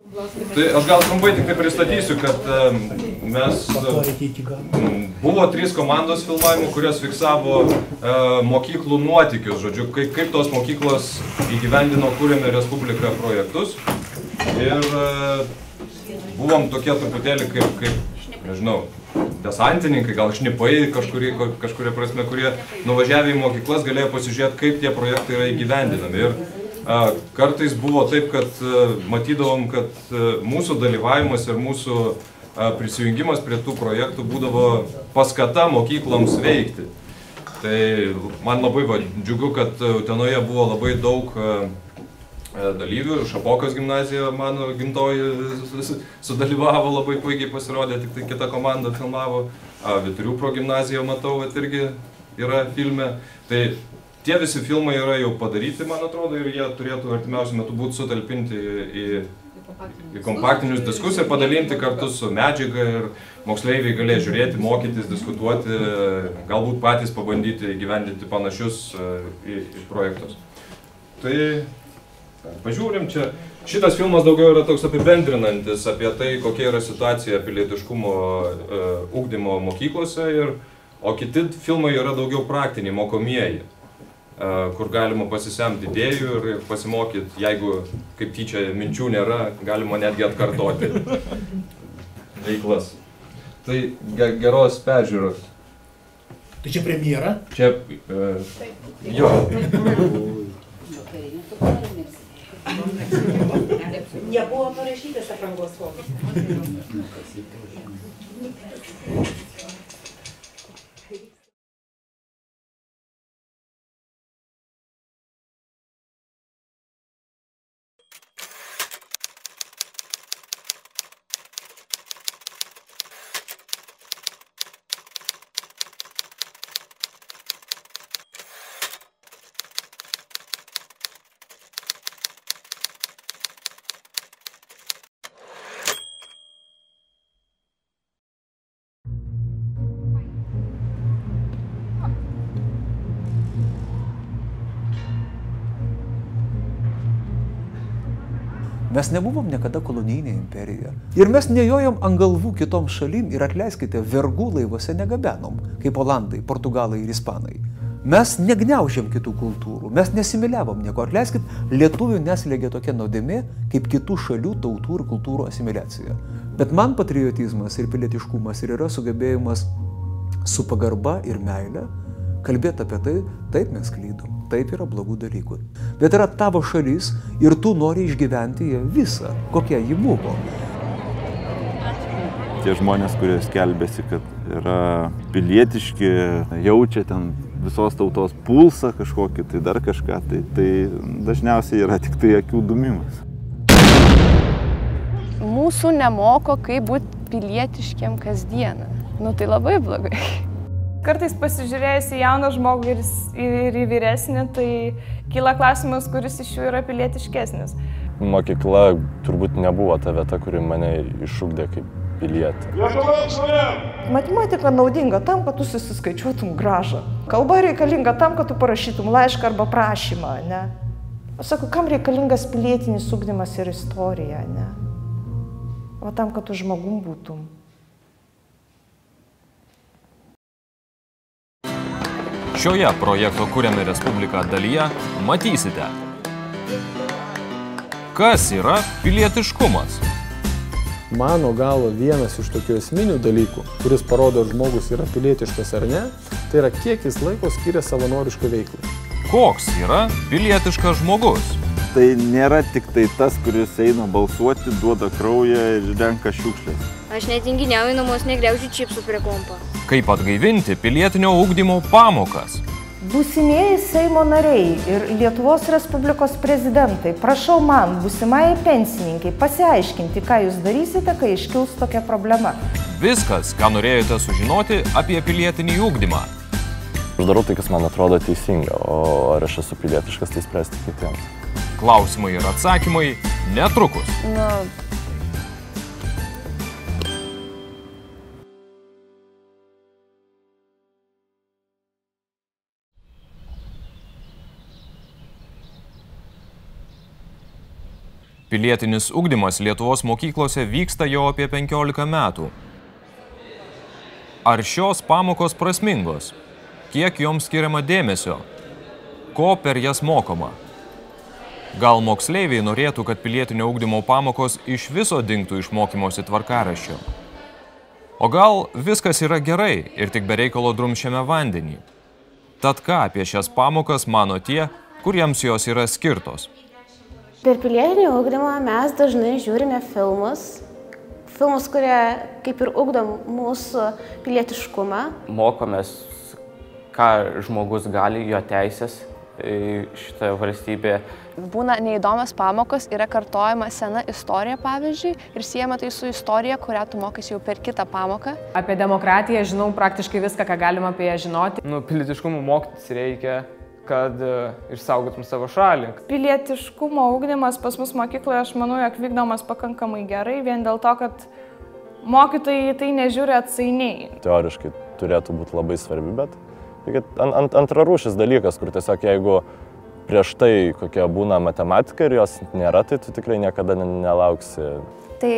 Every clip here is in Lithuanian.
Tai aš gal trumpai tik tai pristatysiu, kad buvo 3 komandos filmavimų, kurios fiksavo mokyklų nuotykius, žodžiu, kaip tos mokyklos įgyvendino Kūrėme Respubliką projektus. Ir buvom tokie truputėlį kaip nežinau, desantininkai, gal šnipai kažkuria prasme, kurie nuvažiavę į mokyklas galėjo pasižiūrėti, kaip tie projektai yra įgyvendinami. Ir kartais buvo taip, kad matydavom, kad mūsų dalyvavimas ir mūsų prisijungimas prie tų projektų būdavo paskata mokykloms veikti. Tai man labai džiugu, kad Utenoje buvo labai daug dalyvių. Šapokos gimnazija, mano gimtoji, sudalyvavo, labai puikiai pasirodė, tik tai kita komanda filmavo. Vyturių progimnazija, matau, irgi yra filme. Tai tie visi filmai yra jau padaryti, man atrodo, ir jie turėtų artimiausiu metu būti sutalpinti į kompaktinius diskus ir padalinti kartu su medžiaga ir moksleiviai galės žiūrėti, mokytis, diskutuoti, galbūt patys pabandyti įgyvendinti panašius projektus. Tai pažiūrim čia. Šitas filmas daugiau yra toks apibendrinantis apie tai, kokia yra situacija pilietiškumo ugdymo mokyklose, o kiti filmai yra daugiau praktiniai, mokomieji, kur galima pasisemti idėjų ir pasimokyti, jeigu kaip tyčia minčių nėra, galima netgi atkartoti veiklas. Tai geros peržiūros. Tai čia premjera? Čia, jo. Nebuvo parašytas aprangos kodas. Mes nebuvom niekada kolonijinė imperija. Ir mes nejojom ant galvų kitom šalim ir atleiskite, vergų laivuose negabenom, kaip olandai, portugalai ir ispanai. Mes negniaužėm kitų kultūrų, mes nesimiliavom nieko. Atleiskit, lietuvių neslėgė tokia nuodėmė, kaip kitų šalių, tautų ir kultūrų asimiliacija. Bet man patriotizmas ir pilietiškumas ir yra sugebėjimas su pagarba ir meile kalbėti apie tai, taip mes klydom. Taip yra blogų dalykų. Bet yra tavo šalis ir tu nori išgyventi ją visą, kokia ji buvo. Tie žmonės, kurie skelbėsi, kad yra pilietiški, jaučia ten visos tautos pulsą kažkokį, tai dar kažką, tai dažniausiai yra tik tai akių dumimas. Mūsų nemoko, kaip būti pilietiškiem kasdieną. Nu tai labai blogai. Kartais pasižiūrėjus į jauną žmogų ir į vyresnį, tai kyla klausimas, kuris iš jų yra pilietiškesnis. Mokykla turbūt nebuvo ta vieta, kuri mane išugdė kaip pilietį. Matematika naudinga tam, kad tu susiskaičiuotum grąžą. Kalba reikalinga tam, kad tu parašytum laišką arba prašymą, ne? Aš sakau, kam reikalingas pilietinis ugdymas ir istorija, ne? O tam, kad tu žmogum būtum. Šioje projekto Kūrėme Respubliką dalyje matysite, kas yra pilietiškumas. Mano galva vienas iš tokių esminių dalykų, kuris parodo, ar žmogus yra pilietiškas ar ne, tai yra kiek jis laiko skiria savanoriškai veiklai. Koks yra pilietiškas žmogus? Tai nėra tik tai tas, kuris eina balsuoti, duoda kraują ir renka šiukšlės. Aš netinginiauju namuos, negriaužiu čipsų prie kompo. Kaip atgaivinti pilietinio ugdymo pamokas? Būsimieji Seimo nariai ir Lietuvos Respublikos prezidentai, prašau man, būsimai pensininkai, pasiaiškinti, ką jūs darysite, kai iškils tokia problema. Viskas, ką norėjote sužinoti apie pilietinį ugdymą. Aš darau tai, kas man atrodo teisinga, o ar aš esu pilietiškas, tai spręsti kitiems. Klausimai ir atsakymai netrukus. Pilietinis ugdymas Lietuvos mokyklose vyksta jau apie 15 metų. Ar šios pamokos prasmingos? Kiek joms skiriama dėmesio? Ko per jas mokoma? Gal moksleiviai norėtų, kad pilietinio ugdymo pamokos iš viso dingtų iš mokymosi tvarkaraščio? O gal viskas yra gerai ir tik be reikalo drumsčiame vandenį? Tad ką apie šias pamokas mano tie, kuriems jos yra skirtos? Per pilietinį ugdymą mes dažnai žiūrime filmus, kurie kaip ir ugdo mūsų pilietiškumą. Mokomės, ką žmogus gali, jo teisės šitoje valstybėje. Būna neįdomios pamokos, yra kartojama sena istorija, pavyzdžiui, ir siejama tai su istorija, kurią tu mokais jau per kitą pamoką. Apie demokratiją žinau praktiškai viską, ką galima apie ją žinoti. Pilietiškumo mokytis reikia, kad išsaugotum savo šalį. Pilietiškumo ugdymas pas mus mokykloje, aš manau, jog vykdomas pakankamai gerai, vien dėl to, kad mokytojai tai nežiūri atsainiai. Teoriškai turėtų būti labai svarbi, bet antrarūšis dalykas, kur tiesiog jeigu prieš tai kokia būna matematika ir jos nėra, tai tu tikrai niekada nelauksi. Tai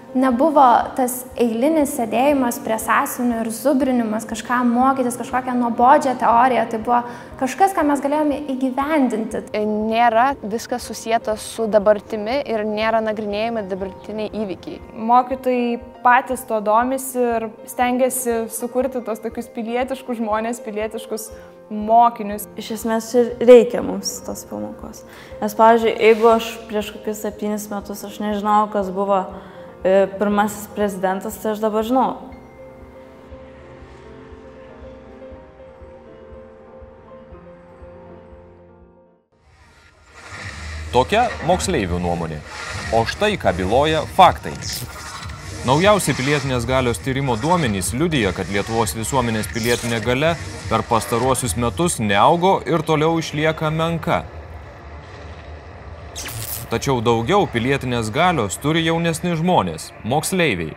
nebuvo tas eilinis sėdėjimas prie sąsiuvinių ir zubrinimas, kažką mokytis, kažkokią nuobodžią teoriją. Tai buvo kažkas, ką mes galėjome įgyvendinti. Nėra viskas susijęta su dabartimi ir nėra nagrinėjami dabartiniai įvykiai. Mokytojai patys to domisi ir stengiasi sukurti tos tokius pilietiškus žmonės, pilietiškus mokinius. Iš esmės ir reikia mums tos pamokos. Nes, pavyzdžiui, jeigu aš prieš kokius 7 metus aš nežinau, kas buvo pirmasis prezidentas, tai aš dabar žinau. Tokia moksleivių nuomonė. O štai ką byloja faktai. Naujausi pilietinės galios tyrimo duomenys liudija, kad Lietuvos visuomenės pilietinė galia per pastaruosius metus neaugo ir toliau išlieka menka. Tačiau daugiau pilietinės galios turi jaunesni žmonės, moksleiviai.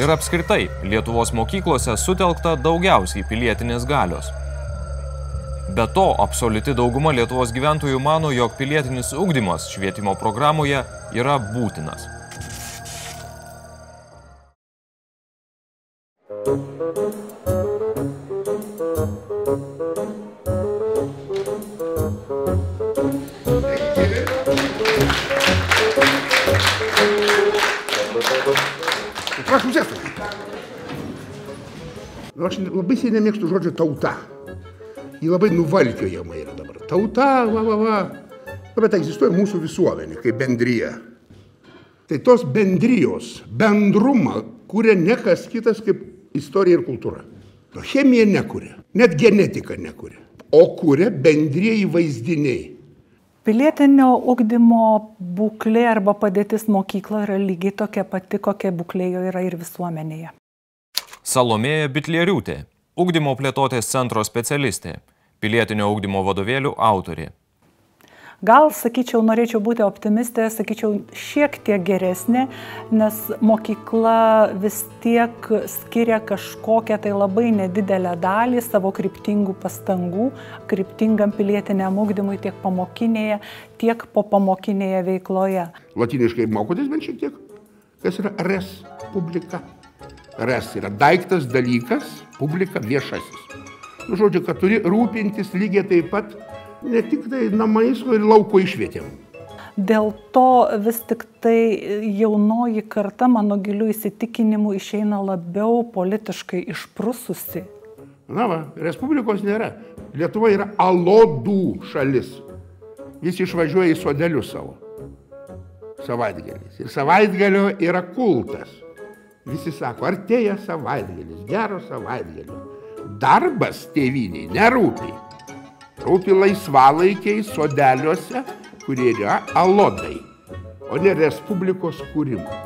Ir apskritai, Lietuvos mokyklose sutelkta daugiausiai pilietinės galios. Be to, absoliuti dauguma Lietuvos gyventojų mano, jog pilietinis ugdymas švietimo programoje yra būtinas. Prašom sėsti. Aš labai seniai nemėgstu žodžio tauta. Ji labai nuvalkiojama yra dabar. Tauta, va. Bet egzistuoja mūsų visuomenė kaip bendrija. Tai tos bendrijos bendrumą kuria ne kas kitas kaip istorija ir kultūra. Chemija nekuria, net genetika nekuria, o kuria bendrieji vaizdiniai. Pilietinio ugdymo būklė arba padėtis mokykloje yra lygiai tokia pati, kokia būklė jo yra ir visuomenėje. Salomėja Bitlieriūtė, ugdymo plėtotės centro specialistė, pilietinio ugdymo vadovėlių autorė. Gal, sakyčiau, norėčiau būti optimistė, sakyčiau, šiek tiek geresnė, nes mokykla vis tiek skiria kažkokią tai labai nedidelę dalį savo kryptingų pastangų, kryptingam pilietiniam ugdymui tiek pamokinėje, tiek popamokinėje veikloje. Latiniškai mokotės bent šiek tiek? Kas yra res publika? Res yra daiktas, dalykas, publika, viešasis. Žodžiu, kad turi rūpintis lygiai taip pat ne tik tai namais, ir lauko išvietėm. Dėl to vis tik tai jaunoji karta, mano gilių įsitikinimų, išeina labiau politiškai išprususi. Na va, Respublikos nėra. Lietuva yra alodų šalis. Visi išvažiuoja į sodelius savo. Savaitgaliais. Ir savaitgalio yra kultas. Visi sako, artėja savaitgalis, gero savaitgalio. Darbas tėvynei nerūpi. Rūpi laisvalaikiai sodeliuose, kurie yra alodai, o ne Respublikos kūrimo.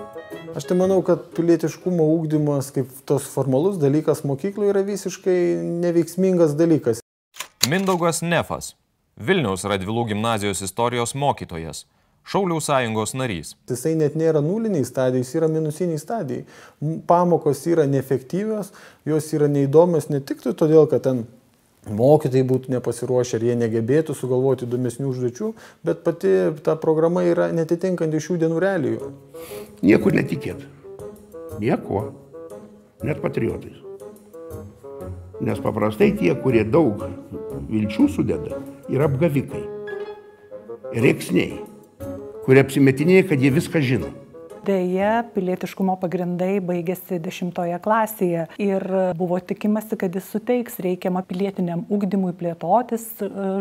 Aš tai manau, kad pilietiškumo ugdymas kaip tos formalus dalykas mokykloje yra visiškai neveiksmingas dalykas. Mindaugas Nefas, Vilniaus Radvilų gimnazijos istorijos mokytojas, Šaulių sąjungos narys. Jisai net nėra nuliniai stadijai, jis yra minusiniai stadijai. Pamokos yra neefektyvios, jos yra neįdomios ne tik todėl, kad ten mokytojai būtų nepasiruošę, ar jie negebėtų sugalvoti įdomesnių užduočių, bet pati ta programa yra netitinkant šių dienų realijų. Niekur netikėt. Nieko. Net patriotais. Nes paprastai tie, kurie daug vilčių sudeda, yra apgavikai. Rėksniai, kurie apsimetinėja, kad jie viską žino. Deja, pilietiškumo pagrindai baigėsi 10 klasėje ir buvo tikimasi, kad jis suteiks reikiamą pilietiniam ugdymui plėtotis,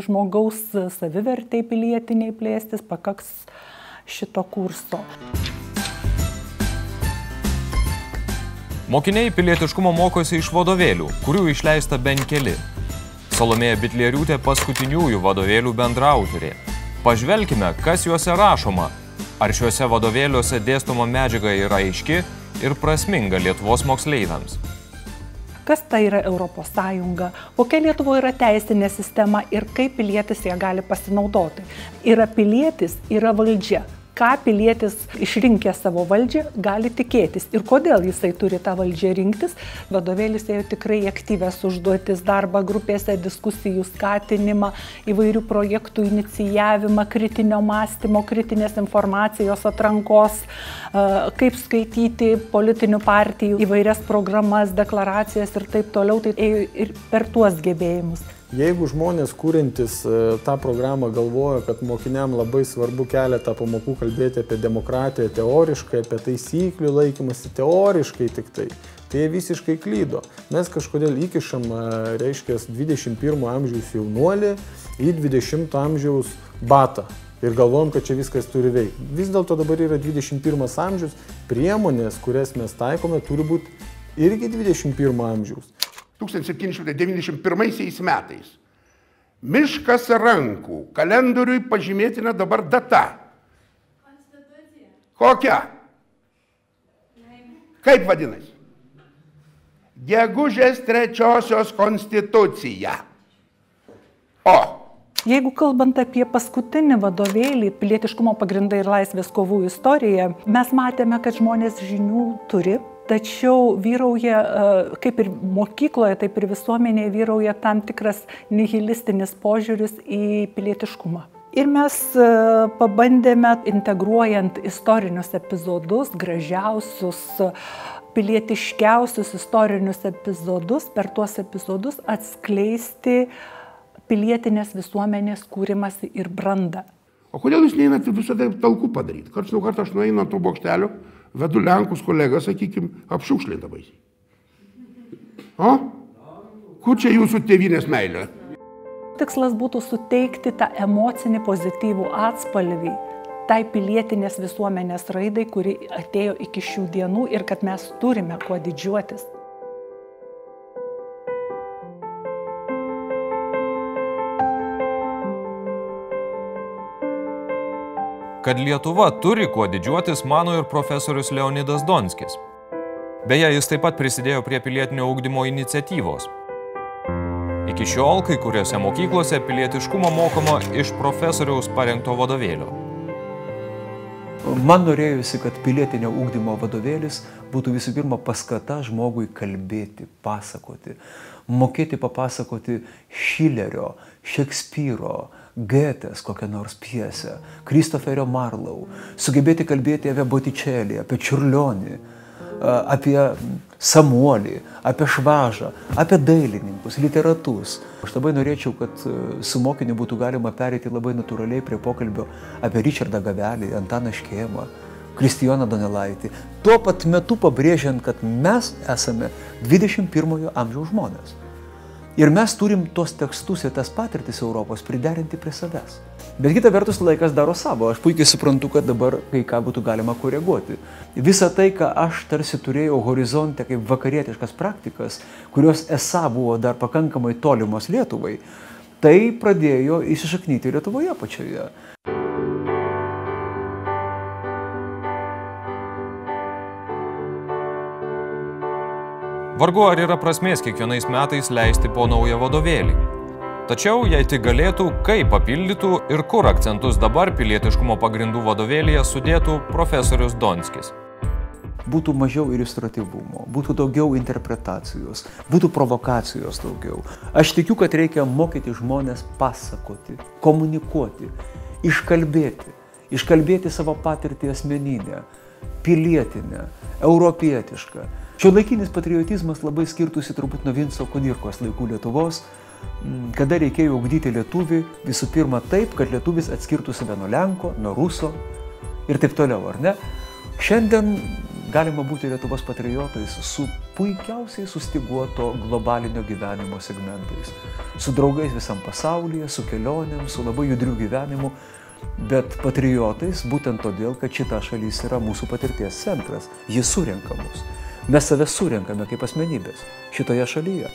žmogaus savivertei pilietiniai plėstis, pakaks šito kurso. Mokiniai pilietiškumo mokosi iš vadovėlių, kurių išleista bent keli. Salomėja Bitlieriūtė paskutiniųjų vadovėlių bendraautorė. Pažvelkime, kas juose rašoma. Ar šiuose vadovėliuose dėstoma medžiaga yra aiški ir prasminga Lietuvos moksleiviams? Kas tai yra Europos Sąjunga, kokia Lietuvoje yra teisinė sistema ir kaip pilietis ją gali pasinaudoti. Yra pilietis, yra valdžia. Ką pilietis išrinkęs savo valdžią gali tikėtis ir kodėl jisai turi tą valdžią rinktis. Vadovėlis ėjo tikrai aktyvias užduotis, darbą grupėse, diskusijų skatinimą, įvairių projektų inicijavimą, kritinio mąstymo, kritinės informacijos atrankos, kaip skaityti politinių partijų įvairias programas, deklaracijas ir taip toliau. Tai ėjo ir per tuos gebėjimus. Jeigu žmonės, kūrintis tą programą, galvoja, kad mokiniam labai svarbu keletą pamokų kalbėti apie demokratiją teoriškai, apie taisyklių laikymasi teoriškai tik tai jie visiškai klydo. Mes kažkodėl įkišam, reiškia, 21 amžiaus jaunuolį į 20 amžiaus batą ir galvojam, kad čia viskas turi veikti. Vis dėlto dabar yra 21 amžius, priemonės, kurias mes taikome, turi būti irgi 21 amžiaus. 1791 metais. Miškas rankų. Kalendoriui pažymėtina dabar data. Kokia? Kaip vadinasi? Gegužės 3 konstitucija. O. Jeigu kalbant apie paskutinį vadovėlį, pilietiškumo pagrindai ir laisvės kovų istorija, mes matėme, kad žmonės žinių turi. Tačiau vyrauja, kaip ir mokykloje, taip ir visuomenėje vyrauja tam tikras nihilistinis požiūris į pilietiškumą. Ir mes pabandėme, integruojant istorinius epizodus, gražiausius, pilietiškiausius istorinius epizodus, per tuos epizodus atskleisti pilietinės visuomenės kūrimąsi ir brandą. O kodėl jūs neinate visada talkų padaryti? Karts nuo karto aš nueinu ant tų bokštelių, vedu Lenkus kolegas, sakykim, apšiukšlinta baisiai. O? Kur čia jūsų tėvynės meilė? Tikslas būtų suteikti tą emocinį pozityvų atspalvį tai pilietinės visuomenės raidai, kuri atėjo iki šių dienų ir kad mes turime kuo didžiuotis. Kad Lietuva turi kuo didžiuotis, mano ir profesorius Leonidas Donskis. Beje, jis taip pat prisidėjo prie pilietinio ugdymo iniciatyvos. Iki šiol kai kuriuose mokyklose pilietiškumo mokoma iš profesoriaus parengto vadovėlio. Man norėjusi, kad pilietinio ugdymo vadovėlis būtų visų pirma paskata žmogui kalbėti, pasakoti, mokėti papasakoti Šilerio, Šekspyro, Goetės kokią nors pjesę, Kristoferio Marlau, sugebėti kalbėti apie Botticelli, apie Čiurlionį, apie Samuolį, apie Švažą, apie dailininkus, literatus. Aš labai norėčiau, kad su mokiniu būtų galima pereiti labai natūraliai prie pokalbio apie Ričardą Gavelį, Antaną Škėmą, Kristijoną Donelaitį, tuo pat metu pabrėžiant, kad mes esame 21 amžiaus žmonės. Ir mes turim tuos tekstus ir tas patirtis Europos priderinti prie savęs. Bet kita vertus laikas daro savo. Aš puikiai suprantu, kad dabar kai ką būtų galima koreguoti. Visa tai, ką aš tarsi turėjau horizonte kaip vakarietiškas praktikas, kurios esą buvo dar pakankamai tolimos Lietuvai, tai pradėjo įsišaknyti Lietuvoje pačioje. Vargu ar yra prasmės kiekvienais metais leisti po naują vadovėlį. Tačiau, jei tik galėtų, kaip papildytų ir kur akcentus dabar pilietiškumo pagrindų vadovėlyje sudėtų profesorius Donskis. būtų mažiau iliustratyvumo, būtų daugiau interpretacijos, būtų provokacijos daugiau. Aš tikiu, kad reikia mokyti žmonės pasakoti, komunikuoti, iškalbėti savo patirtį asmeninę, pilietinę, europietišką. Šiuolaikinis patriotizmas labai skirtusi turbūt nuo Vinco Kudirkos laikų Lietuvos, kada reikėjo ugdyti lietuvį visų pirma taip, kad lietuvis atskirtų save nuo lenko, nuo ruso ir taip toliau, ar ne? Šiandien galima būti Lietuvos patriotais su puikiausiai sustyguoto globalinio gyvenimo segmentais, su draugais visam pasaulyje, su kelionėm, su labai judriu gyvenimu, bet patriotais būtent todėl, kad šita šalis yra mūsų patirties centras, jis surenka mus. Mes save surenkame kaip asmenybės šitoje šalyje.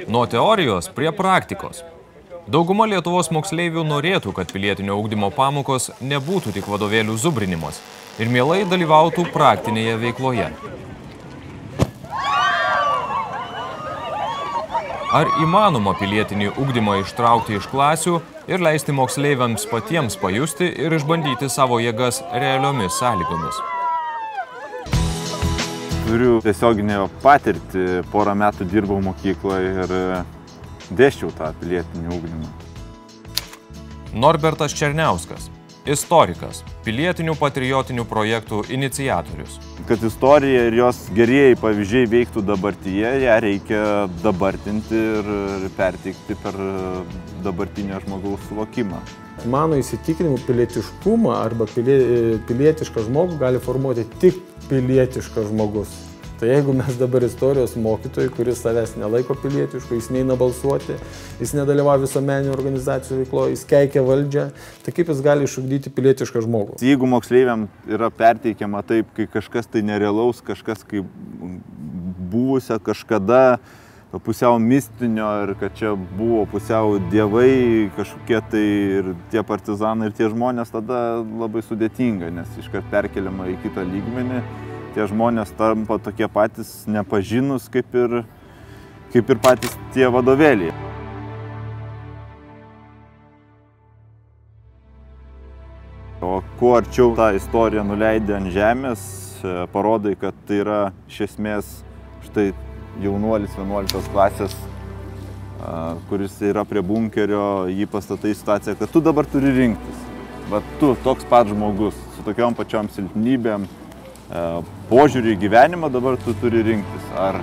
Nuo teorijos prie praktikos. Dauguma Lietuvos moksleivių norėtų, kad pilietinio ugdymo pamokos nebūtų tik vadovėlių zubrinimas ir mielai dalyvautų praktinėje veikloje. Ar įmanoma pilietinį ugdymą ištraukti iš klasių ir leisti moksleiviams patiems pajusti ir išbandyti savo jėgas realiomis sąlygomis? Turiu tiesioginę patirtį, porą metų dirbau mokykloje ir dėsčiau tą pilietinį ugdymą. Norbertas Černiauskas, istorikas, pilietinių patriotinių projektų iniciatorius. Kad istorija ir jos gerieji pavyzdžiai veiktų dabartyje, ją reikia dabartinti ir perteikti per dabartinio žmogaus suvokimą. Mano įsitikinimu pilietiškumą arba pilietišką žmogų gali formuoti tik pilietiškas žmogus. Tai jeigu mes dabar istorijos mokytojai, kuris savęs nelaiko pilietišku, jis neina balsuoti, jis nedalyvauja visuomeninių organizacijų veikloje, jis keikia valdžią, tai kaip jis gali išugdyti pilietišką žmogų? Jeigu moksleiviam yra perteikiama taip, kai kažkas tai nerealaus, kažkas kaip buvusia kažkada pusiau mistinio ir kad čia buvo pusiau dievai kažkokie tai ir tie partizanai ir tie žmonės, tada labai sudėtinga, nes iškart perkeliama į kitą lygmenį. Tie žmonės tampa tokie patys nepažinus kaip ir patys tie vadovėliai. O kuo arčiau tą istoriją nuleidė ant žemės, parodai, kad tai yra iš esmės štai jaunuolis 11 klasės, kuris yra prie bunkerio, jį pastatai situaciją, kad tu dabar turi rinktis. Va tu, toks pat žmogus, su tokiom pačiom silpnybėm, požiūrį į gyvenimą dabar tu turi rinktis. Ar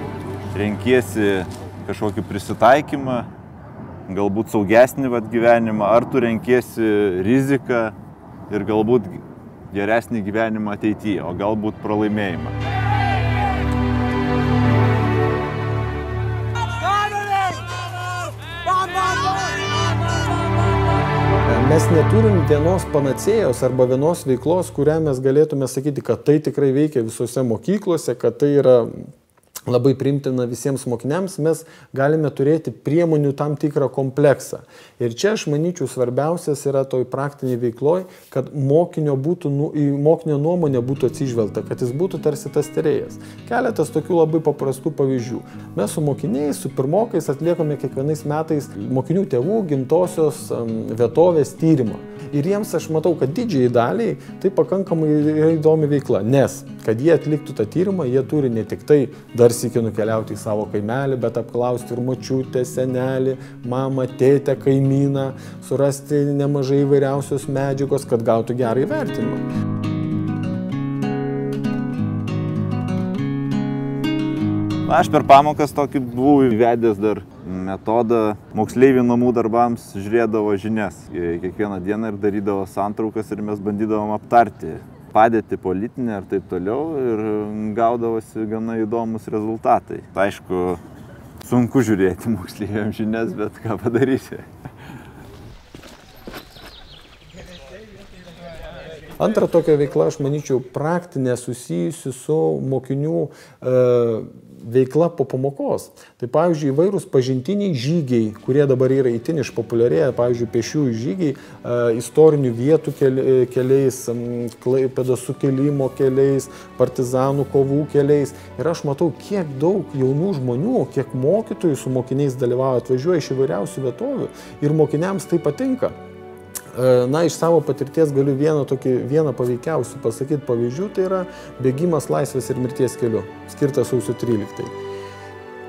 renkiesi kažkokį prisitaikymą, galbūt saugesnį gyvenimą, ar tu renkiesi riziką ir galbūt geresnį gyvenimą ateityje, o galbūt pralaimėjimą. Mes neturim vienos panacėjos arba vienos veiklos, kurią mes galėtume sakyti, kad tai tikrai veikia visose mokyklose, kad tai yra labai priimtina visiems mokiniams. Mes galime turėti priemonių tam tikrą kompleksą. Ir čia aš manyčiau svarbiausias yra toj praktiniai veikloj, kad mokinio nuomonė būtų atsižvelgta, kad jis būtų tarsi tas tyrėjas. Keletas tokių labai paprastų pavyzdžių. Mes su mokiniais, su pirmokais atliekame kiekvienais metais mokinių tėvų gimtosios vietovės tyrimą. Ir jiems aš matau, kad didžiai daliai tai pakankamai įdomi veikla, nes kad jie atliktų tą tyrimą, jie turi ne tik tai dar sykį nukeliauti į savo kaimelį, bet apklausti ir močiutę, senelį, mamą, tėtę, kaimyną, surasti nemažai įvairiausios medžiagos, kad gautų gerą įvertinimą. Aš per pamokas tokį buvau įvedęs dar metodą. Moksleivių namų darbams žiūrėdavo žinias kiekvieną dieną ir darydavo santraukas ir mes bandydavom aptarti padėtį politinę ir taip toliau ir gaudavosi gana įdomus rezultatai. Aišku, sunku žiūrėti moksleiviams žinias, bet ką padarysi. Antra tokia veikla, aš manyčiau, praktinė susijusi su mokinių veikla po pamokos. Tai pavyzdžiui, įvairūs pažintiniai žygiai, kurie dabar yra itin išpopuliarėję, pavyzdžiui, pėsčiųjų žygiai, istorinių vietų keliais, Klaipėdos sukilimo keliais, partizanų kovų keliais. Ir aš matau, kiek daug jaunų žmonių, kiek mokytojų su mokiniais dalyvauja, atvažiuoja iš įvairiausių vietovių ir mokiniams tai patinka. Na, iš savo patirties galiu vieną paveikiausių pasakyti pavyzdžių, tai yra bėgimas laisvės ir mirties keliu, skirtas sausio 13.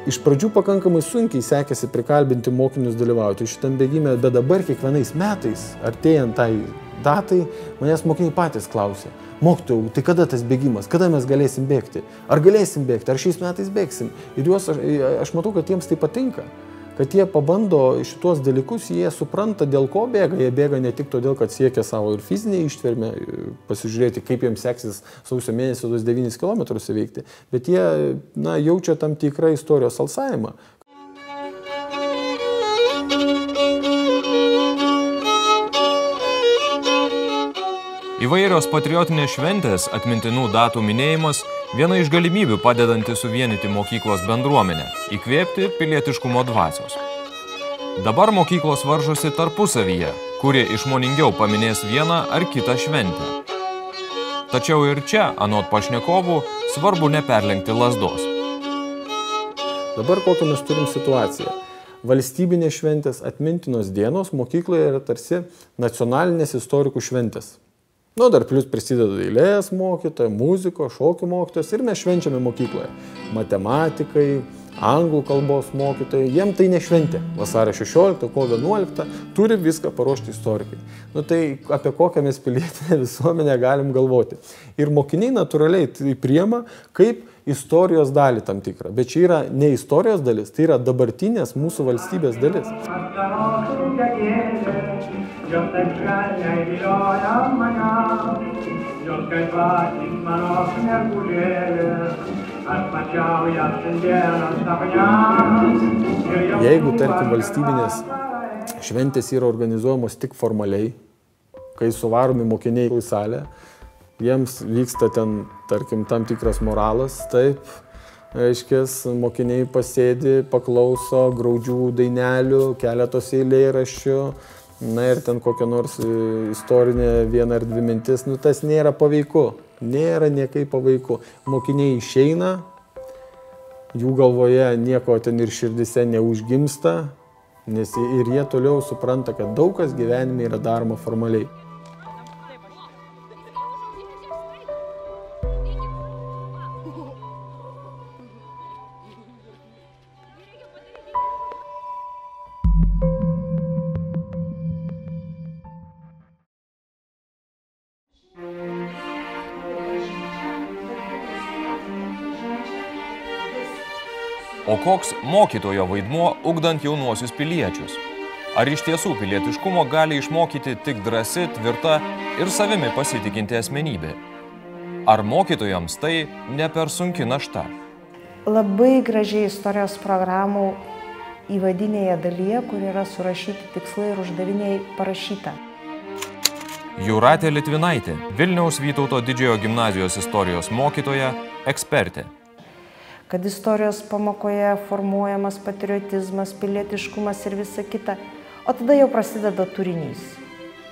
Iš pradžių pakankamai sunkiai sekėsi prikalbinti mokinius dalyvauti šitam bėgime, bet dabar kiekvienais metais, artėjant tai datai, manęs mokiniai patys klausia: mokytojau, tai kada tas bėgimas, kada mes galėsim bėgti? Ar galėsim bėgti, ar šiais metais bėgsim? Ir aš matau, kad jiems tai patinka. Kad jie pabando šitos dalykus, jie supranta, dėl ko bėga. Jie bėga ne tik todėl, kad siekia savo ir fizinę ištvermę, pasižiūrėti, kaip jiems seksis sausio mėnesį tos 9 km įveikti, bet jie jaučia tam tikrą istorijos alsavimą. Įvairios patriotinės šventės, atmintinų datų minėjimas – viena iš galimybių padedanti suvienyti mokyklos bendruomenę, įkvėpti pilietiškumo dvasios. Dabar mokyklos varžosi tarpusavyje, kurie išmoningiau paminės vieną ar kitą šventę. Tačiau ir čia, anot pašnekovų, svarbu neperlenkti lazdos. Dabar kokią mes turim situaciją? Valstybinės šventės, atmintinos dienos mokykloje yra tarsi nacionalinės istorikų šventės. Dar plius prisideda dailės mokytoja, muzikos, šokių mokytojas ir mes švenčiame mokykloje. Matematikai, anglų kalbos mokytojai, jiem tai ne šventė. Vasario 16, kovo 11 turi viską paruošti istorikai. Tai apie kokią mes pilietinę visuomenę galim galvoti. Ir mokiniai natūraliai tai priima kaip istorijos dalį tam tikrą. Bet čia yra ne istorijos dalis, tai yra dabartinės mūsų valstybės dalis. Jos taip švelniai vilioja mane, jos kaip akys mano šnekužėlės, aš mačiau ją šiandieną sapne. Jeigu, tarkim, valstybinės šventės yra organizuojamos tik formaliai, kai suvaromi mokiniai į salę, jiems vyksta ten, tarkim, tam tikras moralas, taip, reiškės, mokiniai pasėdi, paklauso graudžių dainelių, keletos eilėraščių, ir ten kokia nors istorinė viena ar dvi mintis, tas nėra paveiku, nėra niekai paveiku. Mokiniai išeina, jų galvoje nieko ten ir širdise neužgimsta, nes ir jie toliau supranta, kad daug kas gyvenime yra daroma formaliai. O koks mokytojo vaidmuo ugdant jaunuosius piliečius? Ar iš tiesų pilietiškumo gali išmokyti tik drąsi, tvirta ir savimi pasitikinti asmenybė? Ar mokytojams tai ne per sunki našta? Labai gražiai istorijos programų įvadinėje dalyje, kur yra surašyti tikslai ir uždaviniai, parašyta. Jūratė Litvinaitė, Vilniaus Vytauto Didžiojo gimnazijos istorijos mokytoja, ekspertė. Kad istorijos pamokoje formuojamas patriotizmas, pilietiškumas ir visa kita, o tada jau prasideda turinys.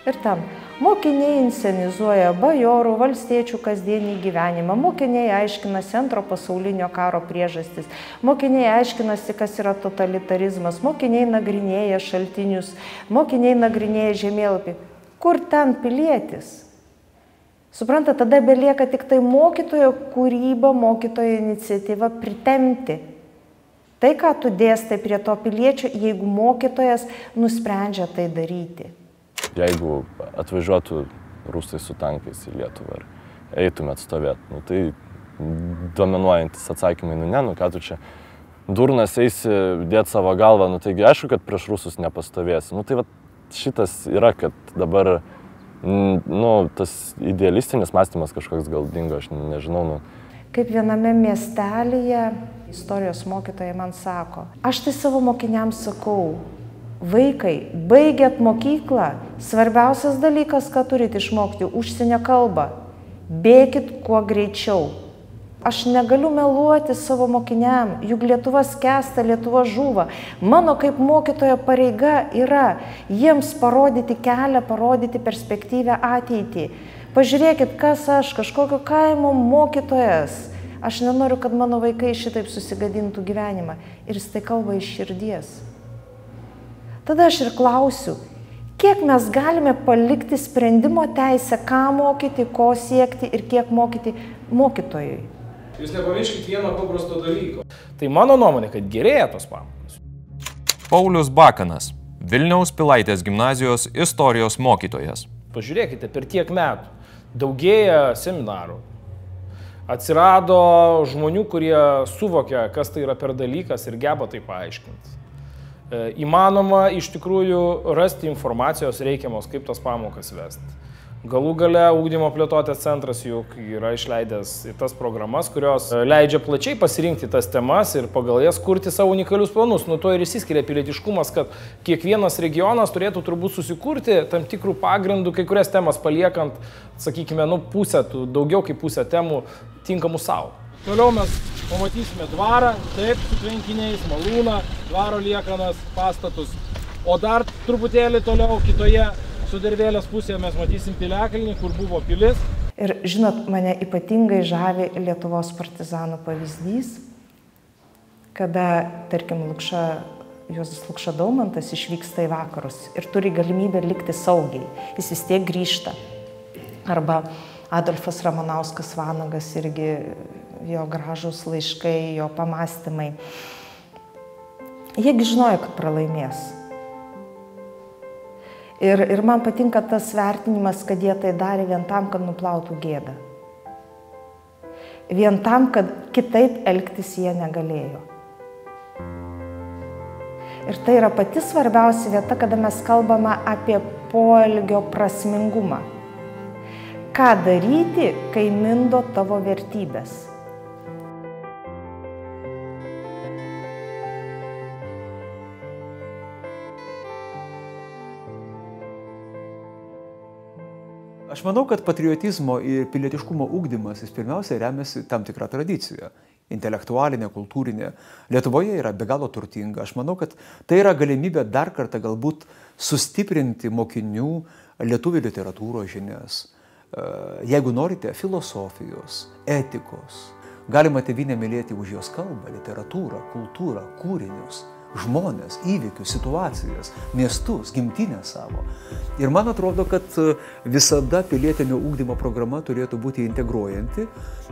Ir ten mokiniai inscenizuoja bajorų, valstiečių kasdienį gyvenimą, mokiniai aiškinasi Antro pasaulinio karo priežastis, mokiniai aiškinasi, kas yra totalitarizmas, mokiniai nagrinėja šaltinius, mokiniai nagrinėja žemėlapį. Kur ten pilietis? Supranta, tada belieka tik tai mokytojo kūryba, mokytojo iniciatyva pritempti. Tai, ką tu dėstai prie to piliečio, jeigu mokytojas nusprendžia tai daryti. Jeigu atvažiuotų rusai su tankais į Lietuvą ir eitumėt stovėti, tai dominuojantis atsakymai, ką tu čia durnas eisi dėti savo galvą, taigi aišku, kad prieš rusus nepastovėsi. Tai šitas yra, kad dabar tas idealistinis mąstymas kažkoks gal dingo, aš nežinau. Kaip viename miestelyje istorijos mokytojai man sako, aš tai savo mokiniams sakau, vaikai, baigėt mokyklą, svarbiausias dalykas, ką turite išmokti, užsienio kalbą, bėkit kuo greičiau. Aš negaliu meluoti savo mokiniam, juk Lietuva skęsta, Lietuva žūva. Mano kaip mokytojo pareiga yra jiems parodyti kelią, parodyti perspektyvę ateitį. Pažiūrėkit, kas aš, kažkokio kaimo mokytojas. Aš nenoriu, kad mano vaikai šitaip susigadintų gyvenimą. Ir jis tai kalba iš širdies. Tada aš ir klausiu, kiek mes galime palikti sprendimo teisę, ką mokyti, ko siekti ir kiek mokyti mokytojui. Jūs nepamirškit vieno paprasto dalyko. Tai mano nuomonė, kad gerėja tos pamokos. Paulius Bakanas, Vilniaus Pilaitės gimnazijos istorijos mokytojas. Pažiūrėkite, per tiek metų daugėja seminarų. Atsirado žmonių, kurie suvokia, kas tai yra per dalykas ir geba tai paaiškinti. Įmanoma iš tikrųjų rasti informacijos reikiamos, kaip tas pamokas vesti. Galų gale Ugdymo plėtotės centras juk yra išleidęs tas programas, kurios leidžia plačiai pasirinkti tas temas ir pagal jas kurti savo unikalius planus. Nuo to ir išsiskiria pilietiškumas, kad kiekvienas regionas turėtų turbūt susikurti tam tikrų pagrindų, kai kurias temas paliekant, sakykime, pusę, daugiau kaip pusę temų tinkamų savo. Toliau mes pamatysime dvarą, taip, su tvenkiniais, malūną, dvaro liekanas, pastatus. O dar truputėlį toliau kitoje Sudervėlės pusėje mes matysim piliakalnį, kur buvo pilis. Ir žinot, mane ypatingai žavi Lietuvos partizanų pavyzdys, kada, tarkim, Juozas Lukša Daumantas išvyksta į vakarus ir turi galimybę likti saugiai. Jis vis tiek grįžta. Arba Adolfas Ramanauskas Vanagas irgi, jo gražūs laiškai, jo pamastymai. Jiegi žinojo, kad pralaimės. Ir man patinka tas vertinimas, kad jie tai darė vien tam, kad nuplautų gėdą. Vien tam, kad kitaip elgtis jie negalėjo. Ir tai yra pati svarbiausia vieta, kada mes kalbame apie poelgio prasmingumą. Ką daryti, kai mindo tavo vertybės? Aš manau, kad patriotizmo ir pilietiškumo ugdymas, jis pirmiausia remiasi tam tikrą tradiciją. Intelektualinė, kultūrinė. Lietuvoje yra be galo turtinga. Aš manau, kad tai yra galimybė dar kartą galbūt sustiprinti mokinių lietuvių literatūros žinias. Jeigu norite, filosofijos, etikos. Galima tėvynę mylėti už jos kalbą, literatūrą, kultūrą, kūrinius, žmonės, įvykius, situacijas, miestus, gimtinę savo. Ir man atrodo, kad visada pilietinio ugdymo programa turėtų būti integruojanti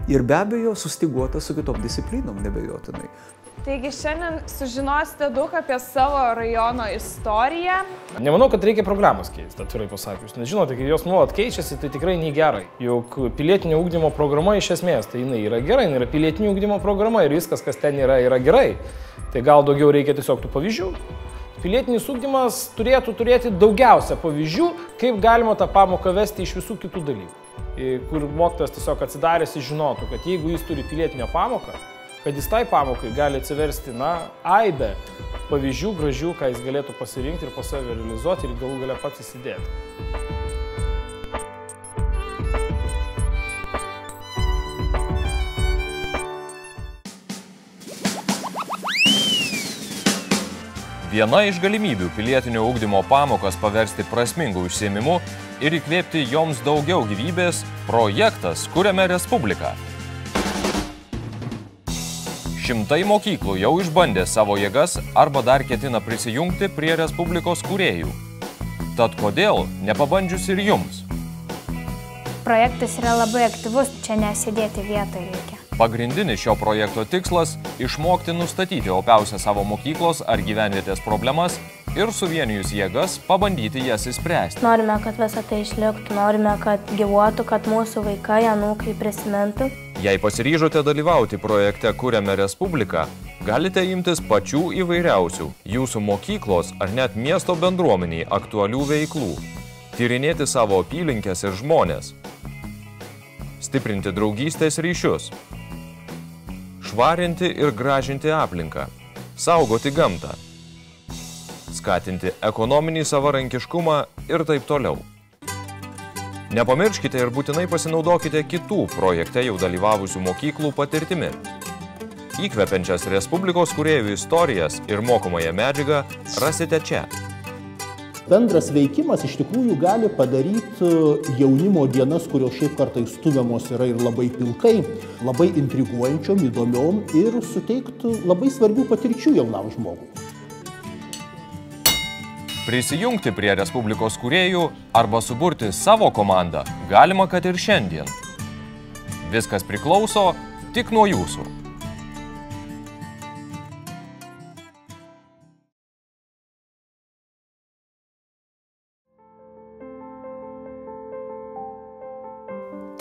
ir be abejo sustiguota su kitom disciplinom, nebejotinai. Taigi šiandien sužinosite daug apie savo rajono istoriją. Nemanau, kad reikia programos keisti, atvirai pasakius. Nes žinote, kai jos nuolat keičiasi, tai tikrai nei gerai. Juk pilietinio ugdymo programa iš esmės, tai jinai yra gerai, jinai yra pilietinio ugdymo programa ir viskas, kas ten yra gerai. Tai gal daugiau reikia tiesiog tų pavyzdžių. Pilietinis ugdymas turėtų turėti daugiausia pavyzdžių, kaip galima tą pamoką vesti iš visų kitų dalykų. Kur mokytojas tiesiog atsidaręs žinotų, kad jeigu jis turi pilietinio pamoką, kad jis tai pamokai gali atsiversti, aibę pavyzdžių gražių, ką jis galėtų pasirinkti ir po save realizuoti ir galų gale pats įsidėti. Viena iš galimybių pilietinio ugdymo pamokas paversti prasmingų užsiėmimų ir įkvėpti joms daugiau gyvybės – projektas Kuriame Respubliką. Šimtai mokyklų jau išbandė savo jėgas arba dar ketina prisijungti prie Respublikos kūrėjų. Tad kodėl nepabandžius ir jums? Projektas yra labai aktyvus, čia nesėdėti vietoje reikia. Pagrindinis šio projekto tikslas – išmokti nustatyti opiausias savo mokyklos ar gyvenvietės problemas ir suvienijus jėgas pabandyti jas išspręsti. Norime, kad visą tai išliktų, norime, kad gyvuotų, kad mūsų vaikai, anūkai prisimintų. Jei pasiryžote dalyvauti projekte Kuriame Respubliką, galite imtis pačių įvairiausių jūsų mokyklos ar net miesto bendruomeniai aktualių veiklų, tyrinėti savo apylinkes ir žmonės, stiprinti draugystės ryšius, švarinti ir gražinti aplinką, saugoti gamtą, skatinti ekonominį savarankiškumą ir taip toliau. Nepamirškite ir būtinai pasinaudokite kitų projekte jau dalyvavusių mokyklų patirtimi. Įkvepiančias Respublikos kūrėjų istorijas ir mokomąją medžiagą rasite čia. Bendras veikimas iš tikrųjų gali padaryti jaunimo dienas, kurios šiaip kartais stumiamos yra ir labai pilkai, labai intriguojančiom, įdomiom ir suteikti labai svarbių patirčių jaunam žmogui. Prisijungti prie Respublikos kūrėjų arba suburti savo komandą galima kad ir šiandien. Viskas priklauso tik nuo jūsų.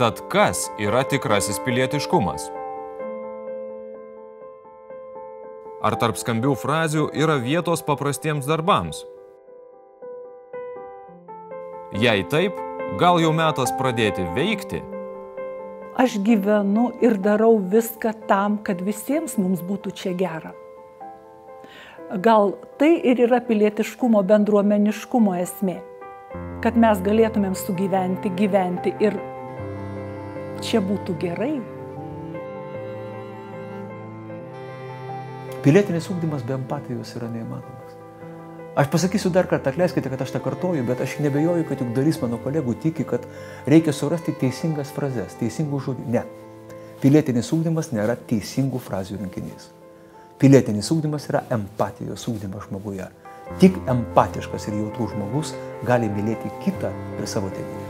Tad kas yra tikrasis pilietiškumas? Ar tarp skambių frazių yra vietos paprastiems darbams? Jei taip, gal jau metas pradėti veikti? Aš gyvenu ir darau viską tam, kad visiems mums būtų čia gera. Gal tai ir yra pilietiškumo, bendruomeniškumo esmė, kad mes galėtumėm sugyventi, gyventi ir čia būtų gerai. Pilietinis ugdymas be empatijos yra neįmanomas. Aš pasakysiu dar kartą, atleiskite, kad aš tą kartoju, bet aš nebejoju, kad juk dalis mano kolegų tiki, kad reikia surasti teisingas frazes, teisingų žodžių. Ne. Pilietinis ugdymas nėra teisingų frazių rinkinys. Pilietinis ugdymas yra empatijos ugdymas žmoguje. Tik empatiškas ir jautrus žmogus gali mylėti kitą ir savo tėvynę.